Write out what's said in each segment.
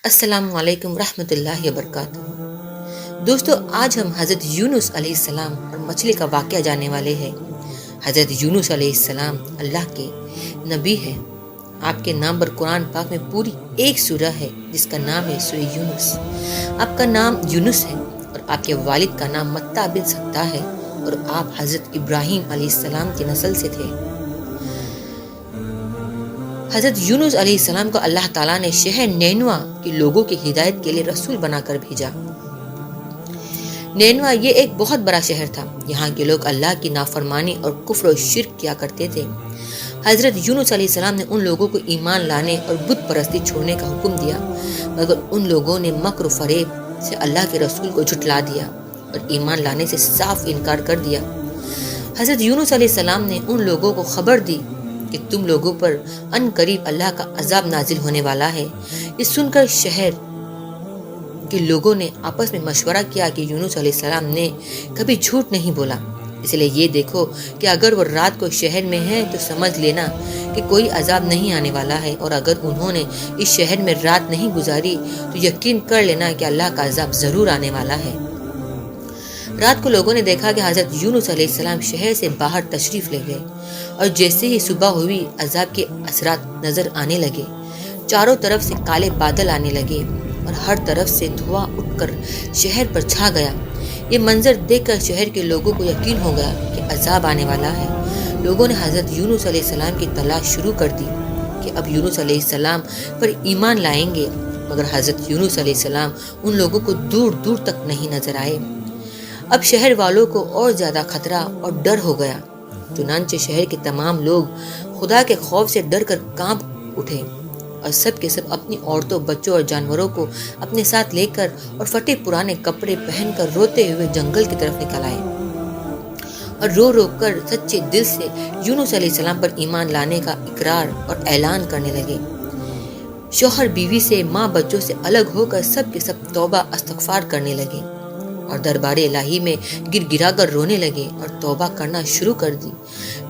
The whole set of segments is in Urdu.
السلام علیکم ورحمۃ اللہ وبرکاتہ۔ دوستو، آج ہم حضرت یونس علیہ السلام اور مچھلی کا واقعہ جاننے والے ہیں۔ حضرت یونس علیہ السلام اللہ کے نبی ہیں۔ آپ کے نام پر قرآن پاک میں پوری ایک سورہ ہے جس کا نام ہے سورہ یونس۔ آپ کا نام یونس ہے اور آپ کے والد کا نام متا بن سکتا ہے اور آپ حضرت ابراہیم علیہ السلام کی نسل سے تھے۔ حضرت یونس علیہ السلام کو اللہ تعالیٰ نے شہر نینوا کے لوگوں کی ہدایت کے لیے رسول بنا کر بھیجا۔ نینوا یہ ایک بہت بڑا شہر تھا۔ یہاں کے لوگ اللہ کی نافرمانی اور کفر و شرک کیا کرتے تھے۔ حضرت یونس علیہ السلام نے ان لوگوں کو ایمان لانے اور بت پرستی چھوڑنے کا حکم دیا، مگر ان لوگوں نے مکر و فریب سے اللہ کے رسول کو جھٹلا دیا اور ایمان لانے سے صاف انکار کر دیا۔ حضرت یونس علیہ السلام نے ان لوگوں کو خبر دی کہ تم لوگوں پر ان قریب اللہ کا عذاب نازل ہونے والا ہے۔ یہ سن کر شہر کے لوگوں نے آپس میں مشورہ کیا کہ یونس علیہ السلام نے کبھی جھوٹ نہیں بولا، اس لیے یہ دیکھو کہ اگر وہ رات کو شہر میں ہیں تو سمجھ لینا کہ کوئی عذاب نہیں آنے والا ہے، اور اگر انہوں نے اس شہر میں رات نہیں گزاری تو یقین کر لینا کہ اللہ کا عذاب ضرور آنے والا ہے۔ رات کو لوگوں نے دیکھا کہ حضرت یونس علیہ السلام شہر سے باہر تشریف لے گئے، اور جیسے ہی صبح ہوئی عذاب کے اثرات نظر آنے لگے۔ چاروں طرف سے کالے بادل آنے لگے اور ہر طرف سے دھواں اٹھ کر شہر پر چھا گیا۔ یہ منظر دیکھ کر شہر کے لوگوں کو یقین ہو گیا کہ عذاب آنے والا ہے۔ لوگوں نے حضرت یونس علیہ السلام کی تلاش شروع کر دی کہ اب یونس علیہ السلام پر ایمان لائیں گے، مگر حضرت یونس علیہ السلام ان لوگوں کو دور دور تک نہیں نظر آئے۔ اب شہر والوں کو اور زیادہ خطرہ اور ڈر ہو گیا، چنانچہ شہر کے تمام لوگ خدا کے خوف سے ڈر کر کانپ اٹھے، اور سب کے سب اپنی عورتوں، بچوں اور جانوروں کو اپنے ساتھ لے کر اور پھٹے پرانے کپڑے پہن کر روتے ہوئے جنگل کی طرف نکل آئے، اور رو رو کر سچے دل سے یونس علیہ السلام پر ایمان لانے کا اقرار اور اعلان کرنے لگے۔ شوہر بیوی سے، ماں بچوں سے الگ ہو کر سب کے سب توبہ استغفار کرنے لگے اور دربار الہی میں گر گرا کر رونے لگے اور توبہ کرنا شروع کر دی۔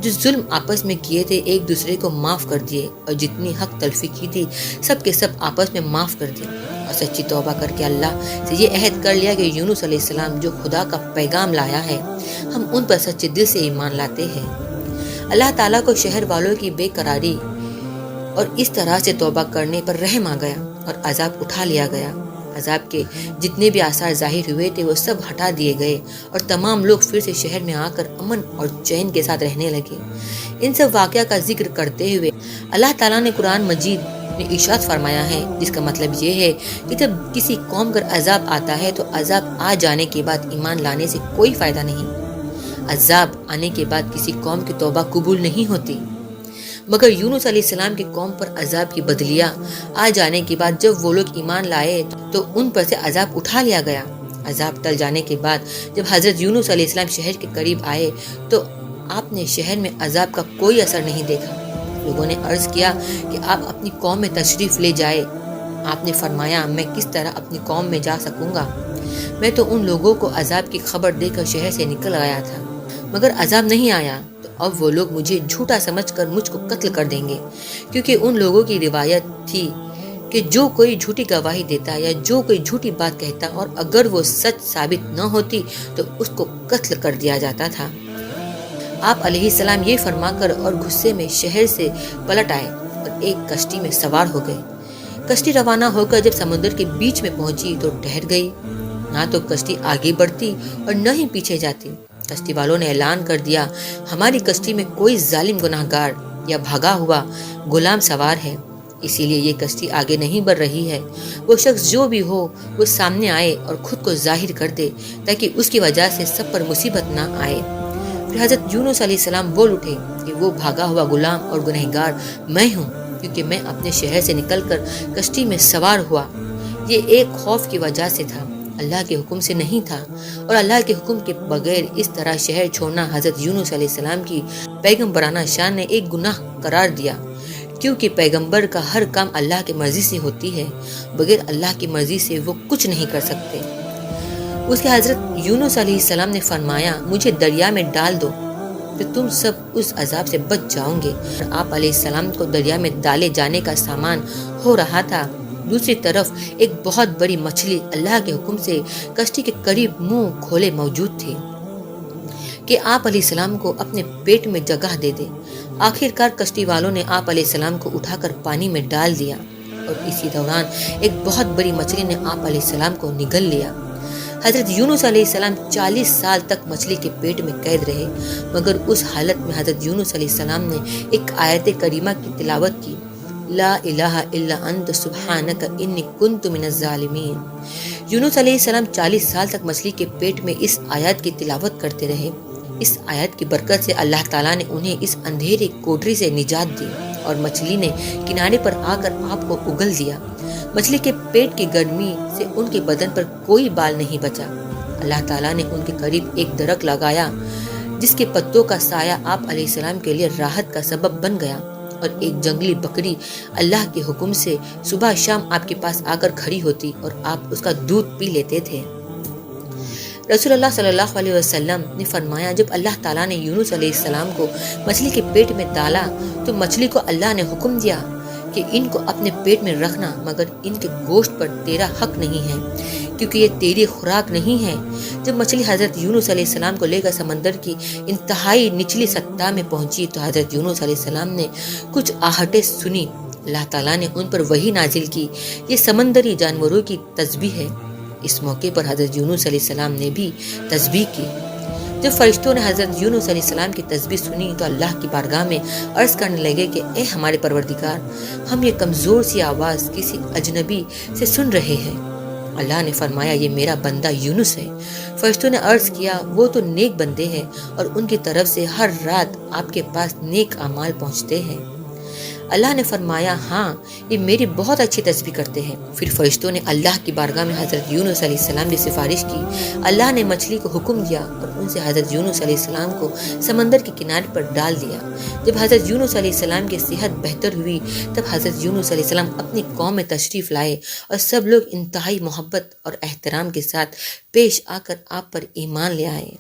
جو ظلم آپس میں کیے تھے ایک دوسرے کو معاف کر دیے، اور جتنی حق تلفی کی تھی سب کے سب آپس میں معاف کر دی، اور سچی توبہ کر کے اللہ سے یہ عہد کر لیا کہ یونس علیہ السلام جو خدا کا پیغام لایا ہے ہم ان پر سچے دل سے ایمان لاتے ہیں۔ اللہ تعالیٰ کو شہر والوں کی بے قراری اور اس طرح سے توبہ کرنے پر رحم آ گیا اور عذاب اٹھا لیا گیا۔ عذاب کے جتنے بھی آثار ظاہر ہوئے تھے وہ سب ہٹا دیے گئے، اور تمام لوگ پھر سے شہر میں آ کر امن اور چین کے ساتھ رہنے لگے۔ ان سب واقعہ کا ذکر کرتے ہوئے اللہ تعالیٰ نے قرآن مجید میں ارشاد فرمایا ہے، جس کا مطلب یہ ہے کہ جب کسی قوم پر عذاب آتا ہے تو عذاب آ جانے کے بعد ایمان لانے سے کوئی فائدہ نہیں۔ عذاب آنے کے بعد کسی قوم کی توبہ قبول نہیں ہوتی، مگر یونس علیہ السلام کی قوم پر عذاب کی بدلیاں آ جانے کے بعد جب وہ لوگ ایمان لائے تو ان پر سے عذاب اٹھا لیا گیا۔ عذاب ٹل جانے کے بعد جب حضرت یونس علیہ السلام شہر کے قریب آئے تو آپ نے شہر میں عذاب کا کوئی اثر نہیں دیکھا۔ لوگوں نے عرض کیا کہ آپ اپنی قوم میں تشریف لے جائے۔ آپ نے فرمایا، میں کس طرح اپنی قوم میں جا سکوں گا؟ میں تو ان لوگوں کو عذاب کی خبر دے کر شہر سے نکل آیا تھا، مگر عذاب نہیں آیا، تو اب وہ لوگ مجھے جھوٹا سمجھ کر مجھ کو قتل کر دیں گے، کیونکہ ان لوگوں کی روایت تھی کہ جو کوئی جھوٹی گواہی دیتا یا جو کوئی جھوٹی بات کہتا اور اگر وہ سچ ثابت نہ ہوتی تو اس کو قتل کر دیا جاتا تھا۔ آپ علیہ السلام یہ فرما کر اور غصے میں شہر سے پلٹ آئے اور ایک کشتی میں سوار ہو گئے۔ کشتی روانہ ہو کر جب سمندر کے بیچ میں پہنچی تو ٹھہر گئی، نہ تو کشتی آگے بڑھتی اور نہ ہی پیچھے جاتی۔ کشتی والوں نے اعلان کر دیا، ہماری کشتی میں کوئی ظالم گناہ گار یا بھاگا ہوا غلام سوار ہے، اسی لیے یہ کشتی آگے نہیں بڑھ رہی ہے۔ وہ شخص جو بھی ہو وہ سامنے آئے اور خود کو ظاہر کر دے تاکہ اس کی وجہ سے سب پر مصیبت نہ آئے۔ پھر حضرت یونس علیہ السلام بول اٹھے کہ وہ بھاگا ہوا غلام اور گنہگار میں ہوں، کیونکہ میں اپنے شہر سے نکل کر کشتی میں سوار ہوا۔ یہ ایک خوف کی وجہ سے تھا، اللہ کے حکم سے نہیں تھا، اور اللہ کے حکم کے بغیر اس طرح شہر چھوڑنا حضرت یونس علیہ السلام کی پیغمبرانہ شان نے ایک گناہ قرار دیا، کیونکہ پیغمبر کا ہر کام اللہ کی مرضی سے ہوتی ہے، بغیر اللہ کی مرضی سے وہ کچھ نہیں کر سکتے۔ اس کے حضرت یونس علیہ السلام نے فرمایا، مجھے دریا میں ڈال دو تو تم سب اس عذاب سے بچ جاؤ گے۔ آپ علیہ السلام کو دریا میں ڈالے جانے کا سامان ہو رہا تھا، دوسری طرف ایک بہت بڑی مچھلی اللہ کے حکم سے کشتی کے قریب منہ کھولے موجود تھی کہ آپ علیہ السلام کو اپنے پیٹ میں جگہ دے دے۔ آخر کار کشتی والوں نے آپ علیہ السلام کو اٹھا کر پانی میں ڈال دیا اور اسی دوران ایک بہت بڑی مچھلی نے آپ علیہ السلام کو نگل لیا۔ حضرت یونس علیہ السلام 40 سال تک مچھلی کے پیٹ میں قید رہے، مگر اس حالت میں حضرت یونس علیہ السلام نے ایک آیت کریمہ کی تلاوت کی، لا الہ الا انت سبحانک انی کنت من الظالمین۔ یونس علیہ السلام 40 سال تک مچھلی کے پیٹ میں اس آیت کی تلاوت کرتے رہے۔ اس آیت کی برکت سے اللہ تعالیٰ نے انہیں اس اندھیری کوٹری سے نجات دی اور مچھلی نے کنارے پر آ کر آپ کو اگل دیا۔ مچھلی کے پیٹ کی گرمی سے ان کے بدن پر کوئی بال نہیں بچا۔ اللہ تعالیٰ نے ان کے قریب ایک درخت لگایا جس کے پتوں کا سایہ آپ علیہ السلام کے لیے راحت کا سبب بن گیا، اور ایک جنگلی بکری اللہ کے حکم سے صبح شام آپ کے پاس آ کر کھڑی ہوتی اور آپ اس کا دودھ پی لیتے تھے۔ رسول اللہ صلی اللہ علیہ وسلم نے فرمایا، جب اللہ تعالیٰ نے یونس علیہ السلام کو مچھلی کے پیٹ میں ڈالا تو مچھلی کو اللہ نے حکم دیا کہ ان کو اپنے پیٹ میں رکھنا، مگر ان کے گوشت پر تیرا حق نہیں ہے کیونکہ یہ تیری خوراک نہیں ہے۔ جب مچھلی حضرت یونس علیہ السلام کو لے کر سمندر کی انتہائی نچلی سطح میں پہنچی تو حضرت یونس علیہ السلام نے کچھ آہٹیں سنی۔ اللہ تعالیٰ نے ان پر وحی نازل کی، یہ سمندری جانوروں کی تسبیح ہے۔ اس موقع پر حضرت یونس علیہ السلام نے بھی تسبیح کی۔ جب فرشتوں نے حضرت یونس علیہ السلام کی تسبیح سنی تو اللہ کی بارگاہ میں عرض کرنے لگے کہ اے ہمارے پروردگار، ہم یہ کمزور سی آواز کسی اجنبی سے سن رہے ہیں۔ اللہ نے فرمایا، یہ میرا بندہ یونس ہے۔ فرشتوں نے عرض کیا، وہ تو نیک بندے ہیں اور ان کی طرف سے ہر رات آپ کے پاس نیک اعمال پہنچتے ہیں۔ اللہ نے فرمایا، ہاں یہ میری بہت اچھی تسبیح کرتے ہیں۔ پھر فرشتوں نے اللہ کی بارگاہ میں حضرت یونس علیہ السلام کی سفارش کی۔ اللہ نے مچھلی کو حکم دیا اور ان سے حضرت یونس علیہ السلام کو سمندر کے کنارے پر ڈال دیا۔ جب حضرت یونس علیہ السلام کی صحت بہتر ہوئی تب حضرت یونس علیہ السلام اپنی قوم میں تشریف لائے اور سب لوگ انتہائی محبت اور احترام کے ساتھ پیش آ کر آپ پر ایمان لے آئے۔